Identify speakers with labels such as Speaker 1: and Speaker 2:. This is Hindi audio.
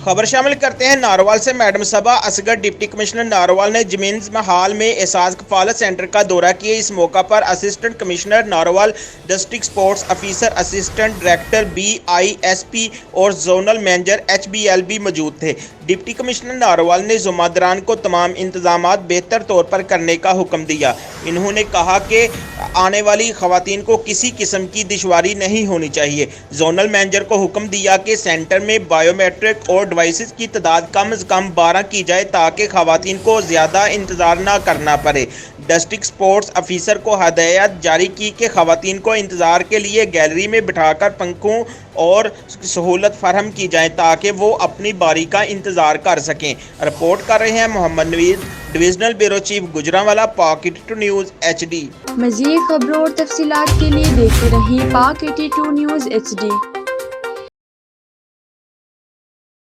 Speaker 1: खबर शामिल करते हैं नारोवाल से। मैडम सबा असगर डिप्टी कमिश्नर नारोवाल ने जमीन हाल में एहसास कफालत सेंटर का दौरा किया। इस मौका पर assistant commissioner Narowal, district sports officer, assistant director BISP और जोनल मैनेजर HBL भी मौजूद थे। डिप्टी कमिश्नर नारोवाल ने जुम्मेदारान को तमाम इंतजाम बेहतर तौर पर करने का हुक्म दिया। इन्होंने कहा कि आने वाली खवातीन को किसी किस्म की दुश्वारी नहीं होनी चाहिए। जोनल मैनेजर को हुक्म दिया कि सेंटर में बायोमेट्रिक और डिवाइसेस की तादाद कम से कम 12 की जाए ताकि खवातीन को ज़्यादा इंतज़ार न करना पड़े। डिस्ट्रिक्ट स्पोर्ट्स ऑफिसर को हदायत जारी की कि खवातीन को इंतज़ार के लिए गैलरी में बिठाकर पंखों और सहूलत फराहम की जाए ताकि वो अपनी बारी का इंतज़ार कर सकें। रिपोर्ट कर रहे हैं Mohammad Naveed, divisional bureau chief, Gujranwala, Pak 82 news HD।
Speaker 2: मज़ीद खबरों और तफसीलात के लिए देखते रहिए पाक 82 न्यूज़ HD।